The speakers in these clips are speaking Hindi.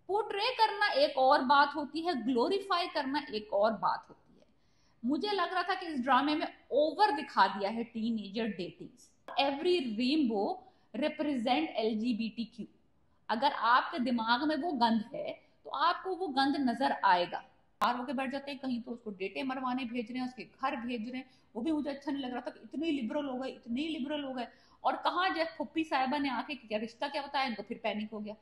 पोर्ट्रे करना एक और बात होती है, ग्लोरीफाई करना एक और बात होती है। मुझे लग रहा था कि इस ड्रामे में ओवर दिखा दिया है teenager datings. Every rainbow represent LGBTQ. अगर आपके दिमाग में वो गंध है तो आपको वो गंध नजर आएगा। पार होके बैठ जाते हैं कहीं तो उसको डेटे मरवाने भेज रहे हैं, उसके घर भेज रहे हैं। वो भी मुझे अच्छा नहीं लग रहा था कि इतने लिबरल हो गए, इतने लिबरल हो गए। और कहाँ जब फुप्पी साहिबा ने आके क्या रिश्ता क्या बताया, इनको फिर पैनिक हो गया।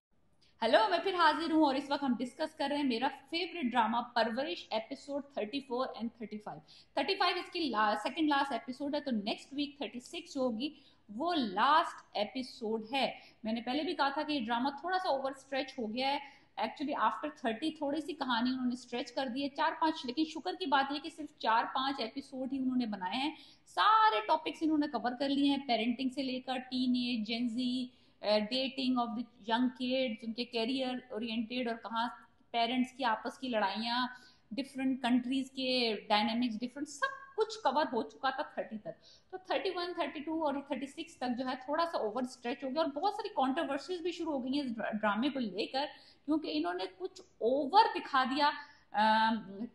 हेलो, मैं फिर हाजिर हूँ और इस वक्त हम डिस्कस कर रहे हैं मेरा फेवरेट ड्रामा परवरिश एपिसोड 34 एंड 35। 35 इसकी सेकंड लास्ट एपिसोड है, तो नेक्स्ट वीक 36 जो होगी वो लास्ट एपिसोड है। मैंने पहले भी कहा था कि ये ड्रामा थोड़ा सा ओवर स्ट्रेच हो गया है। एक्चुअली आफ्टर 30 थोड़ी सी कहानी उन्होंने स्ट्रेच कर दी है 4-5, लेकिन शुक्र की बात यह कि सिर्फ 4-5 एपिसोड ही उन्होंने बनाए हैं। सारे टॉपिक्स इन्होंने कवर कर लिए हैं, पेरेंटिंग से लेकर teen age, Gen Z, dating of the young kids, उनके करियर ओरिएंटेड, और कहाँ पेरेंट्स की आपस की लड़ाइयाँ, डिफरेंट कंट्रीज के डायनेमिक्स डिफरेंट, सब कुछ कवर हो चुका था 30 तक। तो 31, 32 और 36 तक जो है थोड़ा सा ओवर स्ट्रेच हो गया, और बहुत सारी कॉन्ट्रोवर्सीज भी शुरू हो गई हैं इस ड्रामे को लेकर, क्योंकि इन्होंने कुछ ओवर दिखा दिया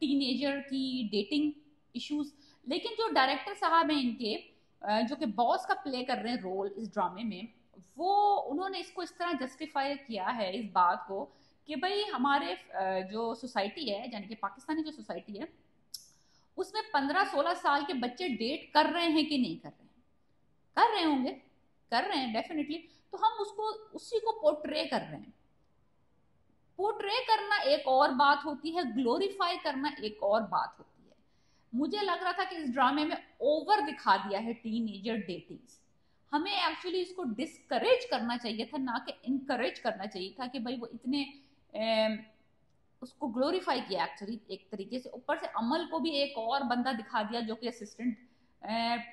टीनेजर की डेटिंग इश्यूज। लेकिन जो डायरेक्टर साहब हैं इनके, जो कि बॉस का प्ले कर रहे हैं रोल इस ड्रामे में, वो उन्होंने इसको इस तरह जस्टिफाई किया है इस बात को कि भाई हमारे जो सोसाइटी है, यानी कि पाकिस्तानी जो सोसाइटी है, उसमें 15-16 साल के बच्चे डेट कर रहे हैं कि नहीं कर रहे हैं। कर रहे होंगे, कर रहे हैं डेफिनेटली। तो हम उसको उसी को पोर्ट्रे कर रहे हैं। पोर्ट्रे करना एक और बात होती है, ग्लोरीफाई करना एक और बात होती है। मुझे लग रहा था कि इस ड्रामे में ओवर दिखा दिया है टीनेजर डेटिंग्स। हमें एक्चुअली इसको डिस्करेज करना चाहिए था, ना कि इनकरेज करना चाहिए था कि भाई वो इतने उसको ग्लोरीफाई किया एक्चुअली एक तरीके से। ऊपर से अमल को भी एक और बंदा दिखा दिया जो कि असिस्टेंट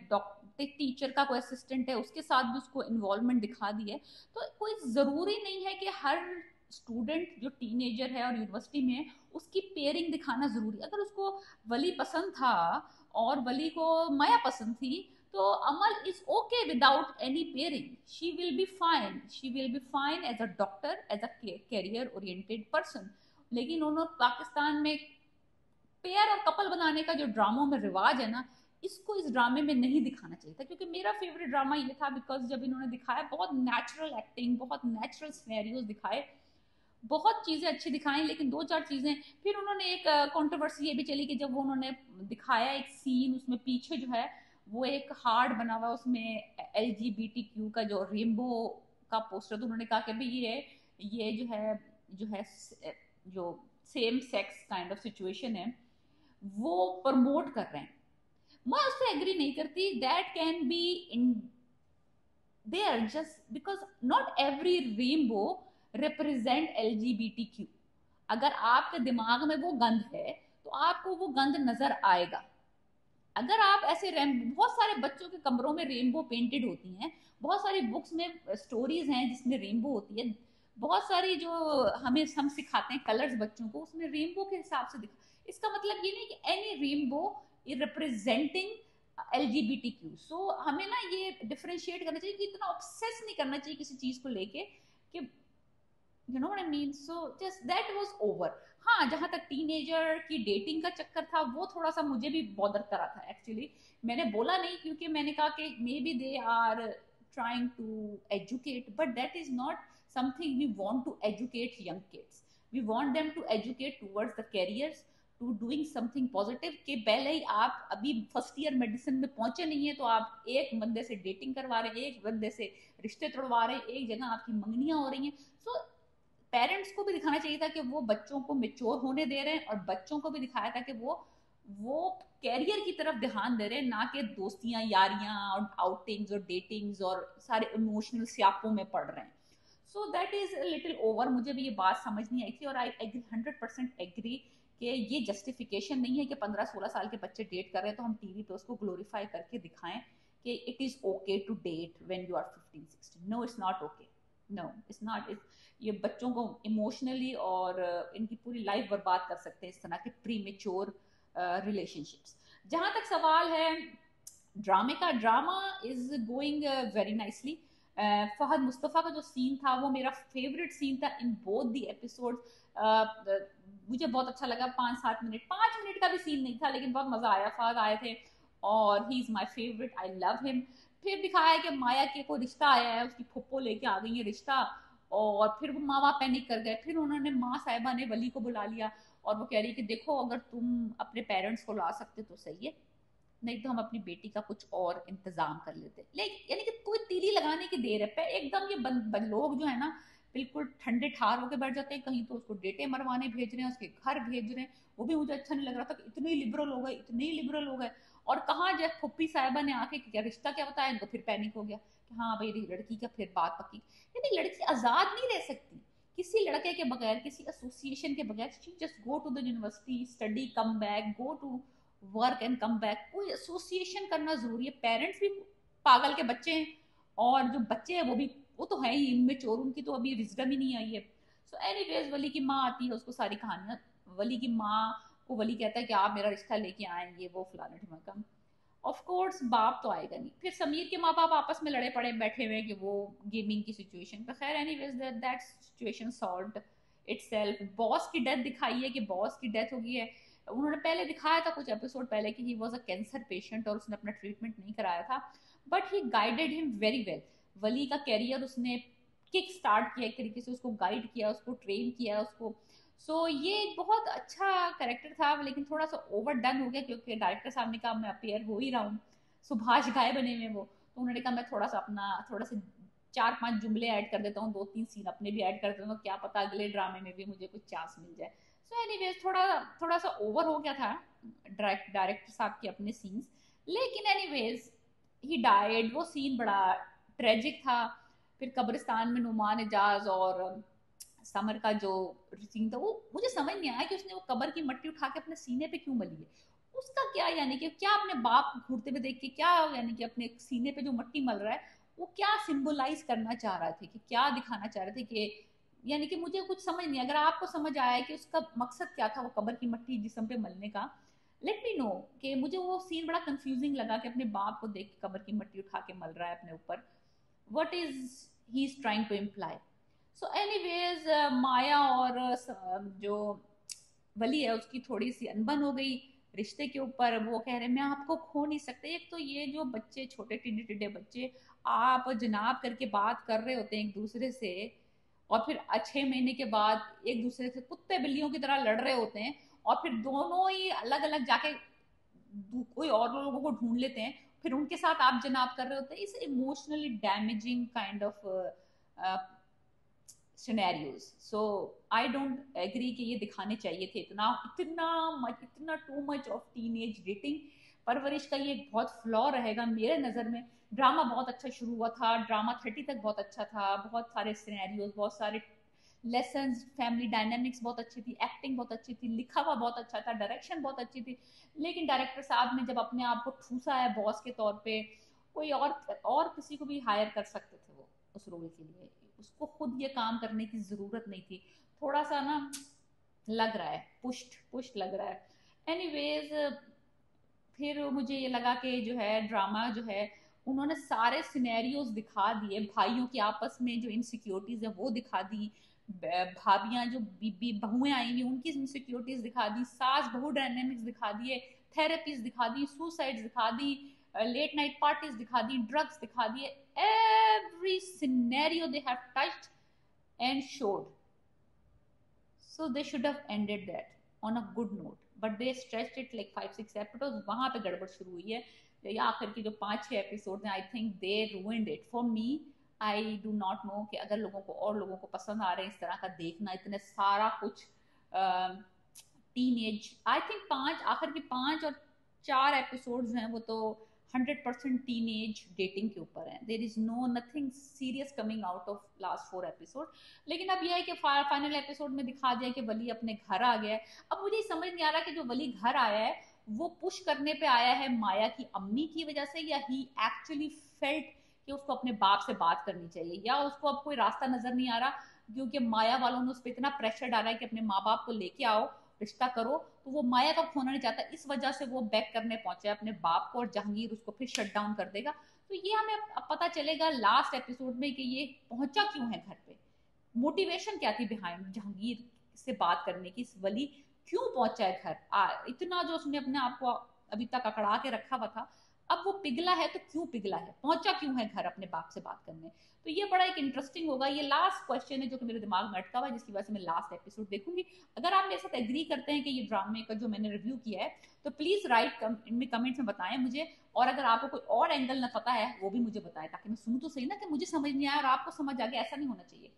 डॉक्टर टीचर का कोई असिस्टेंट है, उसके साथ भी उसको इन्वॉल्वमेंट दिखा दी है। तो कोई ज़रूरी नहीं है कि हर स्टूडेंट जो टीनेजर है और यूनिवर्सिटी में है उसकी पेयरिंग दिखाना ज़रूरी। अगर उसको वली पसंद था और वली को माया पसंद थी, तो Amal is okay without any pairing. She will be fine, she will be fine as a doctor, as a career oriented person. लेकिन उन्होंने पाकिस्तान में पेयर और कपल बनाने का जो ड्रामों में रिवाज है ना, इसको इस ड्रामे में नहीं दिखाना चाहिए था। क्योंकि मेरा फेवरेट ड्रामा ये था बिकॉज जब इन्होंने दिखाया बहुत नेचुरल एक्टिंग, बहुत नेचुरल सिनेरियोज दिखाए, बहुत चीजें अच्छी दिखाई। लेकिन 2-4 चीजें फिर उन्होंने एक कंट्रोवर्सी ये भी चली कि जब वो उन्होंने दिखाया एक सीन, उसमें पीछे जो है वो एक हार्ट बना हुआ, उसमें LGBTQ का जो रेनबो का पोस्टर, तो उन्होंने कहा कि भाई ये जो है जो same sex kind of situation है वो प्रमोट कर रहे हैं। मैं उससे एग्री नहीं करती। That can be in their just because not every rainbow represent LGBTQ। अगर आपके दिमाग में वो गंध है तो आपको वो गंध नजर आएगा। अगर आप ऐसे बहुत सारे बच्चों के कमरों में रेनबो पेंटेड होती हैं, बहुत सारी बुक्स में स्टोरीज हैं जिसमें रेनबो होती है, बहुत सारी जो हम सिखाते हैं कलर्स बच्चों को, उसमें रेनबो के हिसाब से दिखा। इसका मतलब ये नहीं कि एनी रेनबो रिप्रेजेंटिंग LGBTQ। सो हमें ना ये डिफरेंशिएट करना चाहिए कि इतना ऑब्सेस नहीं करना चाहिए किसी चीज को लेके कि you know what I mean. So just that was over. हाँ, जहां तक टीनेजर की डेटिंग का चक्कर था वो थोड़ा सा मुझे भी बॉदर करा था एक्चुअली। मैंने बोला नहीं क्योंकि मैंने कहा कि maybe they are trying to educate, but that is not something we want to educate young kids. We want them to educate towards the careers, to doing something positive. के पहले ही आप अभी फर्स्ट ईयर मेडिसिन में पहुंचे नहीं है तो आप एक बंदे से डेटिंग करवा रहे हैं, एक बंदे से रिश्ते तोड़वा रहे हैं, एक जगह आपकी मंगनियां हो रही हैं। सो पेरेंट्स को भी दिखाना चाहिए था कि वो बच्चों को मेच्योर होने दे रहे हैं, और बच्चों को भी दिखाया था कि वो कैरियर की तरफ ध्यान दे रहे हैं, ना कि दोस्तियां, यारियां और आउटिंग्स और डेटिंग्स और सारे इमोशनल स्यापों में पड़ रहे हैं। So that is little over. मुझे भी ये बात समझ नहीं आई थी, और आई एग्री 100% एग्री कि ये जस्टिफिकेशन नहीं है कि 15-16 साल के बच्चे डेट कर रहे हैं तो हम टीवी पे उसको ग्लोरीफाई करके दिखाएं कि it is okay to date when you are 15-16। No, it's not okay. No, it's not. ये बच्चों को इमोशनली और इनकी पूरी लाइफ बर्बाद कर सकते हैं इस तरह के प्री मेच्योर रिलेशनशिप्स। जहां तक सवाल है ड्रामे का, drama is going very nicely. Fahad Mustafa का जो सीन था वो मेरा फेवरेट सीन था इन बोथ द एपिसोड। मुझे बहुत अच्छा लगा। 5-7 मिनट, 5 मिनट का भी सीन नहीं था, लेकिन बहुत मजा आया। फहद आए थे और he is my favourite, I love him. फिर दिखाया कि माया के को रिश्ता आया है, उसकी फुप्पो लेके आ गई है रिश्ता, और फिर वो माँ बाप पैनिक कर गए। फिर उन्होंने माँ साहिबा ने वली को बुला लिया और वो कह रही कि देखो अगर तुम अपने पेरेंट्स को ला सकते तो सही है, नहीं तो हम अपनी बेटी का कुछ और इंतजाम कर लेते। लेकिन यानी कि कोई तीली लगाने की देर है। एकदम ये लोग जो है ना बिल्कुल ठंडे ठार होकर बैठ जाते हैं। कहीं तो उसको डेटे मरवाने भेज रहे हैं, उसके घर भेज रहे हैं। वो भी मुझे अच्छा नहीं लग रहा था कि इतने लिबरल हो गए, इतने लिबरल हो गए। और कहाँ जब फुप्पी साहिबा ने आके क्या रिश्ता क्या बताया, इनको फिर पैनिक हो गया कि हाँ भाई लड़की का फिर बात पक्की। यानी लड़की आजाद नहीं रह सकती किसी लड़के के बगैर, किसी एसोसिएशन के बगैर। She just go to the university, study, come back, go to work and come back. कोई एसोसिएशन करना जरूरी है। पेरेंट्स भी पागल के बच्चे हैं और जो बच्चे हैं वो तो है ही इनमें चोर, उनकी तो अभी विजडम ही नहीं आई है। सो एनीवेज वली की माँ आती है, उसको सारी कहानियां, वली की माँ को वली कहता है कि आप मेरा रिश्ता लेके आएंगे, वो फलाना ढिमाका। ऑफ कोर्स बाप तो आएगा नहीं। फिर समीर के माँ बाप आपस में लड़े पड़े बैठे हुए कि वो गेमिंग की सिचुएशन पर। खैर anyways that situation solved itself. Boss की डेथ दिखाई है कि बॉस की डेथ हो गई है। उन्होंने पहले दिखाया था कुछ एपिसोड पहले कि he was a cancer patient और उसने अपना ट्रीटमेंट नहीं कराया था, but he guided him very well. Wali का कैरियर उसने किक स्टार्ट किया एक तरीके से, उसको गाइड किया, उसको ट्रेन किया उसको। ये एक बहुत अच्छा कैरेक्टर था, लेकिन थोड़ा सा ओवर डन हो गया क्योंकि डायरेक्टर साहब ने कहा मैं अपेयर हो ही रहा हूँ, सुभाष घाय बने हुए वो, तो उन्होंने कहा मैं थोड़ा सा 4-5 जुमले ऐड कर देता हूँ, 2-3 सीन अपने भी ऐड कर देता हूँ, क्या पता अगले ड्रामे में भी मुझे कुछ चांस मिल जाए। सो एनीवेज थोड़ा सा ओवर हो गया था डायरेक्टर साहब के अपने सीन्स। लेकिन एनीवेज ही डाइड, वो सीन बड़ा ट्रेजिक था। फिर कब्रिस्तान में नुमान एजाज और समर का जो सीन था, वो मुझे समझ नहीं आया कि उसने वो कब्र की मट्टी उठा के अपने सीने पे क्यों मली है। उसका क्या, यानी कि क्या अपने बाप को घूरते हुए देख के क्या, यानी कि अपने सीने पे जो मट्टी मल रहा है वो क्या सिंबलाइज करना चाह रहे थे, कि क्या दिखाना चाह रहे थे, कि यानी कि मुझे कुछ समझ नहीं। अगर आपको समझ आया कि उसका मकसद क्या था वो कब्र की मट्टी जिस्म पे मलने का, लेट मी नो। कि मुझे वो सीन बड़ा कंफ्यूजिंग लगा कि अपने बाप को देख के कब्र की मट्टी उठा के मल रहा है अपने ऊपर। What is he is trying to imply. So anyways Maya और जो वली है उसकी थोड़ी सी अनबन हो गई रिश्ते के ऊपर। वो कह रहे मैं आपको खो नहीं सकते। एक तो ये जो बच्चे छोटे टिड्डे टिड्डे बच्चे आप जनाब करके बात कर रहे होते हैं एक दूसरे से, और फिर 6 महीने के बाद एक दूसरे से कुत्ते बिल्लियों की तरह लड़ रहे होते हैं, और फिर दोनों ही अलग अलग जाके कोई और लोगों को ढूंढ लेते हैं, फिर उनके साथ आप जनाब कर रहे होते हैं। इस emotionally damaging kind of scenarios. So I don't agree कि ये दिखाने चाहिए थे इतना too much of teenage dating Parwarish का। ये बहुत फ्लॉ रहेगा मेरे नज़र में। ड्रामा बहुत अच्छा शुरू हुआ था, ड्रामा 30 तक बहुत अच्छा था, बहुत सारे सिनेरियोज, बहुत सारे लेसन्स, फैमिली डायनामिक्स बहुत अच्छी थी, एक्टिंग बहुत अच्छी थी, लिखा हुआ बहुत अच्छा था, डायरेक्शन बहुत अच्छी थी। लेकिन डायरेक्टर साहब ने जब अपने आप को ठूसा है बॉस के तौर पे, कोई और किसी को भी हायर कर सकते थे वो उस रोल के लिए, उसको खुद ये काम करने की जरूरत नहीं थी। थोड़ा सा ना लग रहा है पुष्ट लग रहा है। एनीवेज फिर मुझे ये लगा कि जो है ड्रामा जो है उन्होंने सारे सिनेरियोज दिखा दिए। भाइयों की आपस में जो इनसिक्योरिटीज है वो दिखा दी, भाभियां जो बहुएं आई हुई उनकी इनसिक्योरिटीज दिखा दी, सास बहू डायनेमिक्स दिखा दिए, थेरेपीज दिखा दी, सुसाइड दिखा दी, लेट नाइट पार्टीज दिखा दी, ड्रग्स दिखा दिए। every scenario they have touched and showed. So they should have ended that on a good note, but they stretched it like 5-6 episodes. वहां पे गड़बड़ शुरू हुई है। या आखिर की जो 5-6 एपिसोड हैं, I think they ruined it for me. I do not know कि अगर लोगों को पसंद आ रहे हैं इस तरह का देखना, इतने सारा कुछ टीनेज। आई थिंक आखिर की 5 और 4 एपिसोड्स हैं वो तो 100% टीनेज डेटिंग के ऊपर है। There is nothing serious coming out of last 4 episode. लेकिन अब यह है कि फाइनल एपिसोड में दिखा दिया कि वली अपने घर आ गया है। अब मुझे समझ नहीं आ रहा कि जो वली घर आया है वो पुश करने पे आया है माया की अम्मी की वजह से, या ही एक्चुअली फेल्ट कि उसको अपने बाप से बात करनी चाहिए, या उसको अब कोई रास्ता नजर नहीं आ रहा क्योंकि माया वालों ने उस पर इतना प्रेशर डाला है कि अपने माँ बाप को लेके आओ, रिश्ता करो। तो वो माया का खोना नहीं चाहता, इस वजह से वो बैक करने पहुंचा है अपने बाप को, और जहांगीर उसको फिर शट डाउन कर देगा। तो ये हमें अब पता चलेगा लास्ट एपिसोड में कि ये पहुंचा क्यों है घर पे, मोटिवेशन क्या थी बिहाइंड जहांगीर से बात करने की, वली क्यों पहुंचा है घर, इतना जो उसने अपने आप को अभी तक अकड़ा के रखा हुआ था, अब वो पिघला है तो क्यों पिघला है, पहुंचा क्यों है घर अपने बाप से बात करने। तो ये बड़ा एक इंटरेस्टिंग होगा, ये लास्ट क्वेश्चन है जो कि मेरे दिमाग में अटका हुआ है, जिसकी वजह से मैं लास्ट एपिसोड देखूंगी। अगर आप मेरे साथ एग्री करते हैं कि ये ड्रामे का जो मैंने रिव्यू किया है, तो प्लीज राइट इनमें कमेंट्स में बताएं मुझे, और अगर आपको कोई और एंगल ना पता है वो भी मुझे बताएं, ताकि मैं सुनूं तो सही ना, कि मुझे समझ नहीं आया और आपको समझ आ गया, ऐसा नहीं होना चाहिए।